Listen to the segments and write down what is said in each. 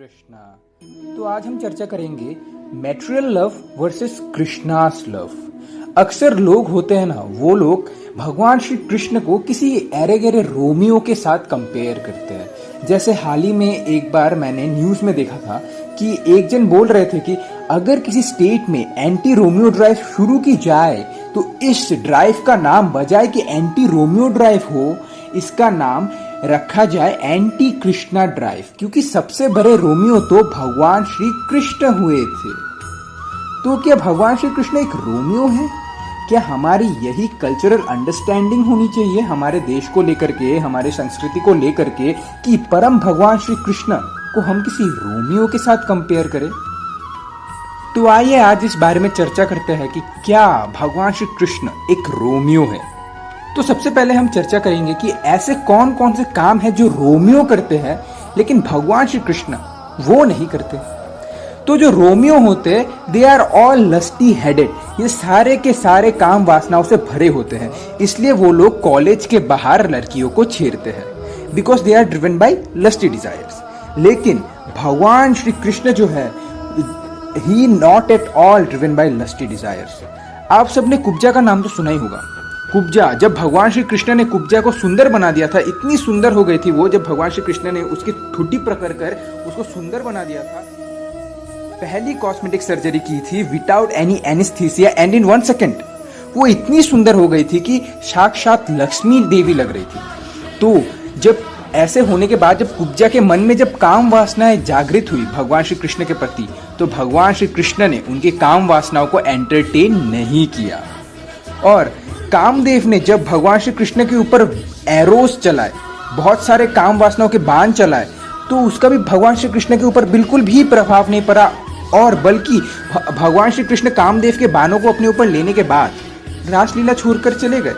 कृष्णा। तो आज हम चर्चा करेंगे material love versus Krishna's love. अक्सर लोग होते हैं ना, वो लोग भगवान श्री कृष्ण को किसी ऐरे गहरे रोमियो के साथ कंपेयर करते हैं। जैसे हाल ही में एक बार मैंने न्यूज में देखा था कि एक जन बोल रहे थे कि अगर किसी स्टेट में एंटी रोमियो ड्राइव शुरू की जाए तो इस ड्राइव का नाम बजाय कि एंटी रोमियो ड्राइव हो, इसका नाम रखा जाए एंटी कृष्णा ड्राइव, क्योंकि सबसे बड़े रोमियो तो भगवान श्री कृष्ण हुए थे। तो क्या भगवान श्री कृष्ण एक रोमियो है? क्या हमारी यही कल्चरल अंडरस्टैंडिंग होनी चाहिए हमारे देश को लेकर के, हमारे संस्कृति को लेकर के, कि परम भगवान श्री कृष्ण को हम किसी रोमियो के साथ कंपेयर करें? तो आइए आज इस बारे में चर्चा करते हैं कि क्या भगवान श्री कृष्ण एक रोमियो है। तो सबसे पहले हम चर्चा करेंगे कि ऐसे कौन कौन से काम हैं जो रोमियो करते हैं लेकिन भगवान श्री कृष्ण वो नहीं करते। तो जो रोमियो होते they are all lusty headed, ये सारे के सारे काम वासनाओं से भरे होते हैं, इसलिए वो लोग कॉलेज के बाहर लड़कियों को छेड़ते हैं because they are driven by lusty desires. लेकिन भगवान श्री कृष्ण जो है he not at all driven by lusty desires. आप सबने कुब्जा का नाम तो सुना ही होगा। कुब्जा, जब भगवान श्री कृष्ण ने कुब्जा को सुंदर बना दिया था, इतनी सुंदर हो गई थी वो, जब भगवान श्री कृष्ण ने उसकी ठुड्डी पकड़ कर उसको सुंदर बना दिया था। पहली कॉस्मेटिक सर्जरी की थी without any anaesthesia and in 1 second वो इतनी सुंदर हो गई थी कि साक्षात लक्ष्मी देवी लग रही थी। तो जब ऐसे होने के बाद जब कुब्जा के मन में जब काम वासनाएं जागृत हुई भगवान श्री कृष्ण के प्रति, तो भगवान श्री कृष्ण ने उनके काम वासनाओं को एंटरटेन नहीं किया। और कामदेव ने जब भगवान श्री कृष्ण के ऊपर एरोस चलाए, बहुत सारे काम वासनाओं के बाण चलाए, तो उसका भी भगवान श्री कृष्ण के ऊपर बिल्कुल भी प्रभाव नहीं पड़ा। और बल्कि भगवान श्री कृष्ण कामदेव के बाणों को अपने ऊपर लेने के बाद रासलीला छोड़कर चले गए।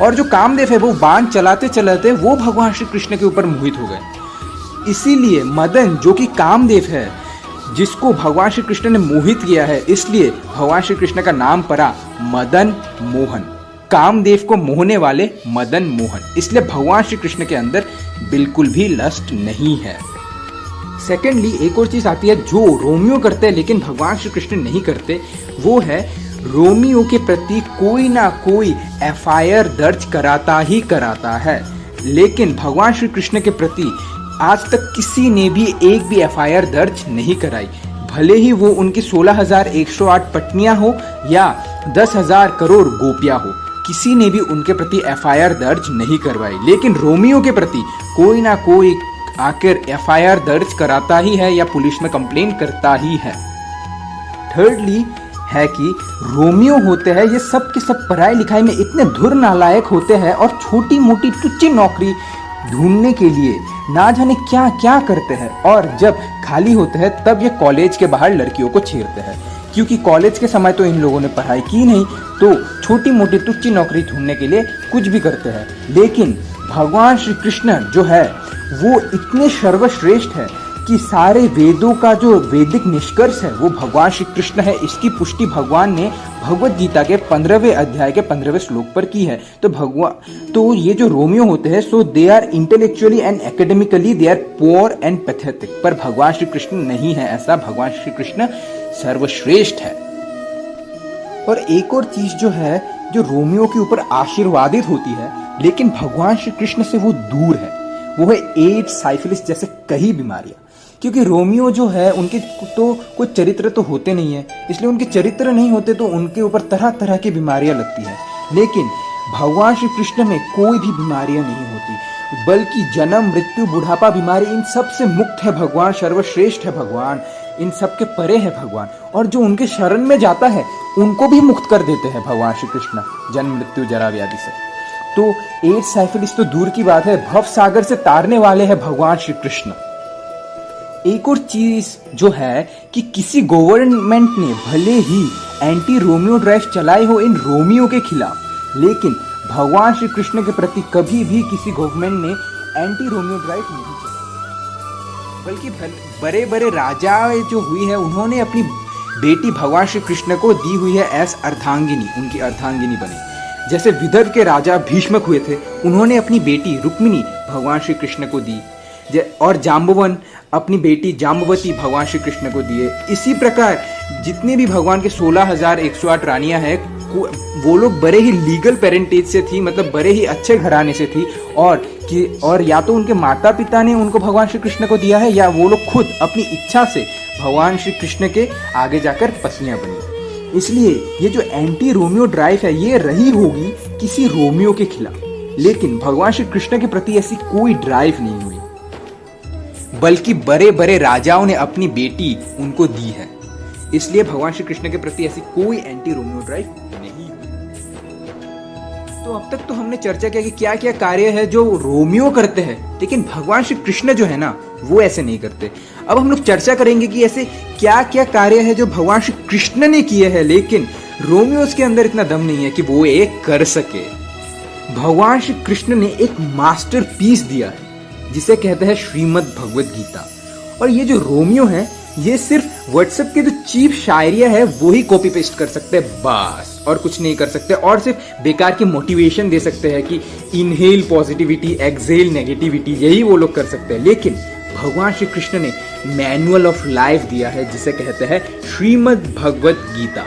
और जो कामदेव है वो बाण चलाते चलाते वो भगवान श्री कृष्ण के ऊपर मोहित हो गए। इसीलिए मदन, जो कि कामदेव है, जिसको भगवान श्री कृष्ण ने मोहित किया है, इसलिए भगवान श्री कृष्ण का नाम पड़ा मदन मोहन। कामदेव को मोहने वाले मदन मोहन, इसलिए भगवान श्री कृष्ण के अंदर बिल्कुल भी लस्ट नहीं है। सेकेंडली एक और चीज आती है जो रोमियो करते हैं लेकिन भगवान श्री कृष्ण नहीं करते, वो है रोमियो के प्रति कोई ना कोई एफआईआर दर्ज कराता ही कराता है। लेकिन भगवान श्री कृष्ण के प्रति आज तक किसी ने भी एक भी एफआईआर दर्ज नहीं कराई, भले ही वो उनकी 16,108 पत्नियां हो या 10,000 करोड़ गोपियां हो, किसी ने भी उनके प्रति एफआईआर दर्ज नहीं करवाई। लेकिन रोमियो के प्रति कोई ना कोई आकर एफआईआर दर्ज कराता ही है या पुलिस में कंप्लेन करता ही है। थर्डली है कि रोमियो होते हैं ये सब के सब पढ़ाई लिखाई में इतने धुर नालायक होते हैं और छोटी मोटी तुच्छ नौकरी ढूंढने के लिए ना जाने क्या क्या करते हैं, और जब खाली होते हैं तब ये कॉलेज के बाहर लड़कियों को छेड़ते हैं, क्योंकि कॉलेज के समय तो इन लोगों ने पढ़ाई की नहीं, तो छोटी मोटी तुच्छ नौकरी ढूंढने के लिए कुछ भी करते हैं। लेकिन भगवान श्री कृष्ण जो है वो इतने सर्वश्रेष्ठ है कि सारे वेदों का जो वैदिक निष्कर्ष है वो भगवान श्री कृष्ण है। इसकी पुष्टि भगवान ने भगवत गीता के 15वें अध्याय के 15वें श्लोक पर की है। तो ये जो रोमियो होते हैं, so they are intellectually and academically they are poor and pathetic, पर भगवान श्री कृष्ण नहीं है ऐसा। भगवान श्री कृष्ण सर्वश्रेष्ठ है। और एक और चीज जो है जो रोमियो के ऊपर आशीर्वादित होती है लेकिन भगवान श्री कृष्ण से वो दूर है, वो है एड्स, साइफिलिस जैसे कई बीमारियां। क्योंकि रोमियो जो है उनके तो कोई चरित्र तो होते नहीं है, इसलिए उनके चरित्र नहीं होते तो उनके ऊपर तरह तरह की बीमारियां लगती है। लेकिन भगवान श्री कृष्ण में कोई भी बीमारियां नहीं होती, बल्कि जन्म, मृत्यु, बुढ़ापा, बीमारी इन सब से मुक्त है भगवान। सर्वश्रेष्ठ है भगवान, इन सब के परे है भगवान। और जो उनके शरण में जाता है उनको भी मुक्त कर देते हैं भगवान श्री कृष्ण जन्म, मृत्यु, जरा व्याधि से। तो एड्स, साइफिलिस तो दूर की बात है, भव सागर से तारने वाले हैं भगवान श्री कृष्ण। एक और चीज जो है कि किसी गवर्नमेंट ने भले ही एंटी रोमियो ड्राइव चलाई हो इन रोमियो के खिलाफ, लेकिन भगवान श्री कृष्ण के प्रति कभी भी किसी गवर्नमेंट ने एंटी रोमियो ड्राइव नहीं चलाई। बल्कि बड़े बड़े राजा जो हुई है उन्होंने अपनी बेटी भगवान श्री कृष्ण को दी हुई है एज अर्धांगिनी, उनकी अर्धांगिनी बनी। जैसे विदर्भ के राजा भीष्मक हुए थे, उन्होंने अपनी बेटी रुक्मिणी भगवान श्री कृष्ण को दी। और जाम्बवन अपनी बेटी जाम्बवती भगवान श्री कृष्ण को दिए। इसी प्रकार जितने भी भगवान के 16,108 रानियां हैं वो लोग बड़े ही लीगल पेरेंटेज से थी, मतलब बड़े ही अच्छे घराने से थी, और या तो उनके माता पिता ने उनको भगवान श्री कृष्ण को दिया है या वो लोग खुद अपनी इच्छा से भगवान श्री कृष्ण के आगे जाकर पत्नियां बनी। इसलिए ये जो एंटी रोमियो ड्राइव है ये रही होगी किसी रोमियो के खिलाफ, लेकिन भगवान श्री कृष्ण के प्रति ऐसी कोई ड्राइव नहीं हुई, बल्कि बड़े बड़े राजाओं ने अपनी बेटी उनको दी है। इसलिए भगवान श्री कृष्ण के प्रति ऐसी कोई एंटी रोमियो ड्राइव नहीं हुई। तो अब तक तो हमने चर्चा किया कि क्या क्या कार्य है जो रोमियो करते हैं, लेकिन भगवान श्री कृष्ण जो है ना वो ऐसे नहीं करते। अब हम लोग चर्चा करेंगे कि ऐसे क्या क्या कार्य है जो भगवान श्री कृष्ण ने किए हैं, लेकिन रोमियोस के अंदर इतना दम नहीं है कि वो एक कर सके। भगवान श्री कृष्ण ने एक मास्टरपीस दिया है जिसे कहते हैं श्रीमद् भगवद गीता, और ये जो रोमियो है ये सिर्फ व्हाट्सएप के जो चीप शायरिया है वो ही कॉपी पेस्ट कर सकते हैं बस, और कुछ नहीं कर सकते, और सिर्फ बेकार की मोटिवेशन दे सकते हैं कि इनहेल पॉजिटिविटी एक्सहेल नेगेटिविटी, यही वो लोग कर सकते हैं। लेकिन भगवान श्री कृष्ण ने मैनुअल ऑफ लाइफ दिया है जिसे कहते हैं श्रीमद् भगवद गीता।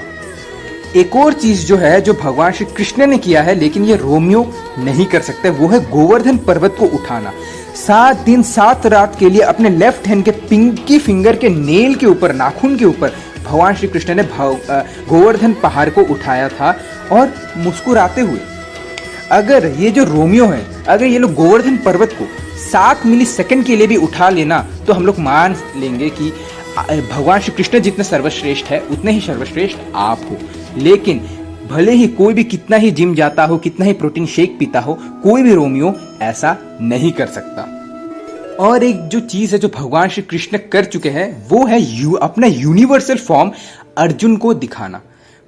एक और चीज जो है जो भगवान श्री कृष्ण ने किया है लेकिन ये रोमियो नहीं कर सकते, वो है गोवर्धन पर्वत को उठाना। 7 दिन 7 रात के लिए अपने लेफ्ट हैंड के पिंकी फिंगर के नेल के ऊपर, नाखून के ऊपर भगवान श्री कृष्ण ने गोवर्धन पहाड़ को उठाया था, और मुस्कुराते हुए। अगर ये जो रोमियो है अगर ये लोग गोवर्धन पर्वत को 7 मिलीसेकंड के लिए भी उठा लेना तो हम लोग मान लेंगे कि भगवान श्री कृष्ण जितने सर्वश्रेष्ठ है उतने ही सर्वश्रेष्ठ आप हो। लेकिन भले ही कोई भी कितना ही जिम जाता हो, कितना ही प्रोटीन शेक पीता हो, कोई भी रोमियो ऐसा नहीं कर सकता। और एक जो चीज है जो भगवान श्री कृष्ण कर चुके हैं वो है अपना यूनिवर्सल फॉर्म अर्जुन को दिखाना।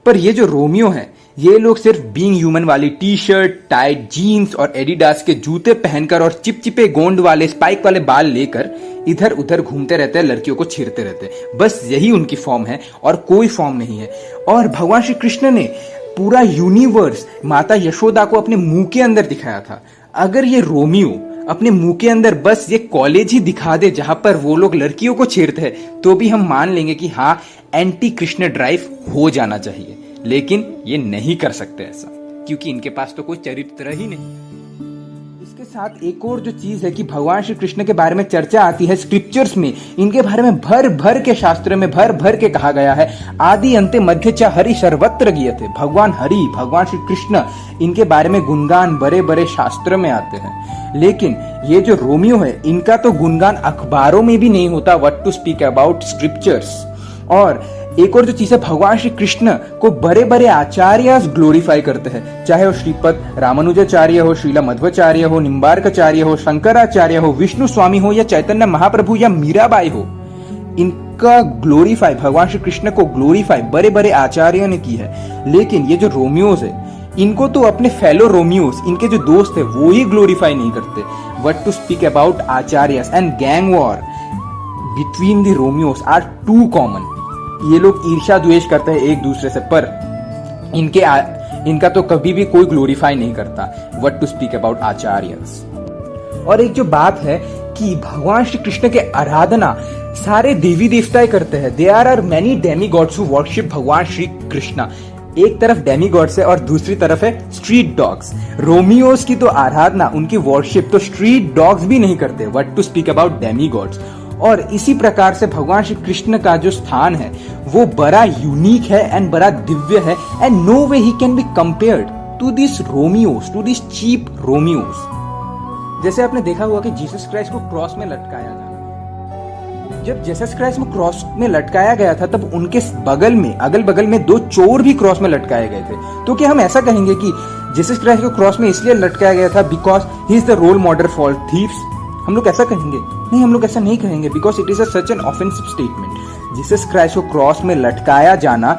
पर ये जो रोमियो है ये लोग सिर्फ बीइंग ह्यूमन वाली टी शर्ट, टाइट जीन्स और एडिडास के जूते पहनकर और चिपचिपे गोंड वाले स्पाइक वाले बाल लेकर इधर उधर घूमते रहते हैं, लड़कियों को छेड़ते रहते हैं। बस यही उनकी फॉर्म है और कोई फॉर्म नहीं है। और भगवान श्री कृष्ण ने पूरा यूनिवर्स माता यशोदा को अपने मुंह के अंदर दिखाया था। अगर ये रोमियो अपने मुंह के अंदर बस ये कॉलेज ही दिखा दे जहां पर वो लोग लड़कियों को छेड़ते हैं तो भी हम मान लेंगे कि हाँ एंटी कृष्ण ड्राइव हो जाना चाहिए, लेकिन ये नहीं कर सकते ऐसा क्योंकि इनके पास तो कोई चरित्र ही नहीं। इसके साथ एक और जो चीज है कि भगवान श्री कृष्ण के बारे में चर्चा आती है स्क्रिप्चर्स में, इनके बारे में भर भर के शास्त्र में भर भर के कहा गया है। आदि अंत्य मध्य च हरि सर्वत्र गीयते। भगवान हरि, भगवान श्री कृष्ण, इनके बारे में गुणगान बड़े बड़े शास्त्र में आते हैं। लेकिन ये जो रोमियो है इनका तो गुणगान अखबारों में भी नहीं होता, what to speak about scriptures. और एक और जो चीज है भगवान श्री कृष्ण को बड़े बड़े आचार्य ग्लोरीफाई करते हैं, चाहे वो श्रीपद रामानुजाचार्य हो, श्रीला मध्वाचार्य हो, निम्बार्काचार्य हो, शंकराचार्य हो, विष्णु स्वामी हो या चैतन्य महाप्रभु या मीराबाई हो, इनका ग्लोरीफाई भगवान श्री कृष्ण को ग्लोरीफाई बड़े बड़े आचार्यों ने की है। लेकिन ये जो रोमियोस है इनको तो अपने फेलो रोमियोस, इनके जो दोस्त है वो ही ग्लोरीफाई नहीं करते। What to speak about acharyas and gang war between the romeos are too common. ये लोग ईर्ष्या द्वेष करते हैं एक दूसरे से, पर इनका तो कभी भी कोई ग्लोरीफाई नहीं करता। व्हाट टू स्पीक अबाउट आचार्यस। और एक जो बात है कि भगवान श्री कृष्ण के आराधना सारे देवी देवताएं करते हैं। There are many demi gods who worship भगवान श्री कृष्ण। एक तरफ डेमी गॉड्स है और दूसरी तरफ है स्ट्रीट डॉग्स। रोमियोस की तो आराधना, उनकी वर्शिप तो स्ट्रीट डॉग्स भी नहीं करते। What to speak about demi gods. और इसी प्रकार से भगवान श्री कृष्ण का जो स्थान है वो बड़ा यूनिक है एंड बड़ा दिव्य है, and no way he can be compared to this romeos, to this cheap romeos. जैसे आपने देखा हुआ कि जीसस क्राइस्ट को क्रॉस में लटकाया गया। जब जीसस क्राइस्ट को क्रॉस में लटकाया गया था तब उनके बगल में, अगल बगल में 2 चोर भी क्रॉस में लटकाए गए थे। तो क्या हम ऐसा कहेंगे कि जीसस क्राइस्ट को क्रॉस में इसलिए लटकाया गया था because he is the role model for thieves? हम लोग ऐसा कहेंगे? नहीं, हम लोग ऐसा नहीं कहेंगे, because it is such an offensive statement. Jesus Christ को क्रॉस में लटकाया जाना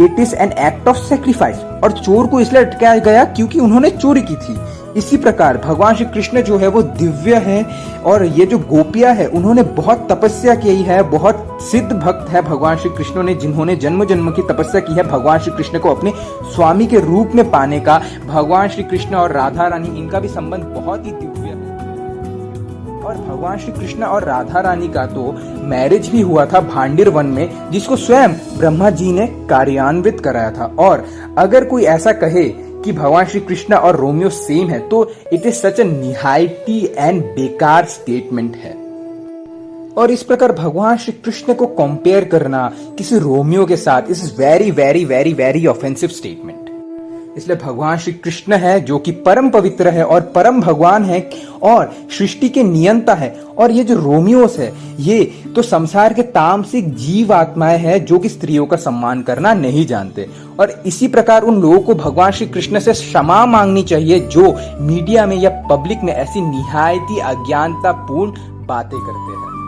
it is an act of sacrifice, और चोर को इसलिए लटकाया गया क्योंकि उन्होंने चोरी की थी। इसी प्रकार भगवान श्री कृष्ण जो है वो दिव्य है, और ये जो गोपियां है उन्होंने बहुत तपस्या की है, बहुत सिद्ध भक्त है भगवान श्री कृष्ण ने, जिन्होंने जन्म जन्म की तपस्या की है भगवान श्री कृष्ण को अपने स्वामी के रूप में पाने का। भगवान श्री कृष्ण और राधा रानी, इनका भी संबंध बहुत ही दिव्य है। और भगवान श्री कृष्ण और राधा रानी का तो मैरिज भी हुआ था भांडिर वन में, जिसको स्वयं ब्रह्मा जी ने कार्यान्वित कराया था। और अगर कोई ऐसा कहे कि भगवान श्री कृष्ण और रोमियो सेम है तो इट इज सच अ निहायती एंड बेकार स्टेटमेंट है। और इस प्रकार भगवान श्री कृष्ण को कंपेयर करना किसी रोमियो के साथ is very very very very offensive statement. इसलिए भगवान श्री कृष्ण है जो कि परम पवित्र है और परम भगवान है और सृष्टि के नियंता है, और ये जो रोमियोस है ये तो संसार के तामसिक जीव आत्माएं हैं जो कि स्त्रियों का सम्मान करना नहीं जानते। और इसी प्रकार उन लोगों को भगवान श्री कृष्ण से क्षमा मांगनी चाहिए जो मीडिया में या पब्लिक में ऐसी निहायती अज्ञानतापूर्ण बातें करते हैं।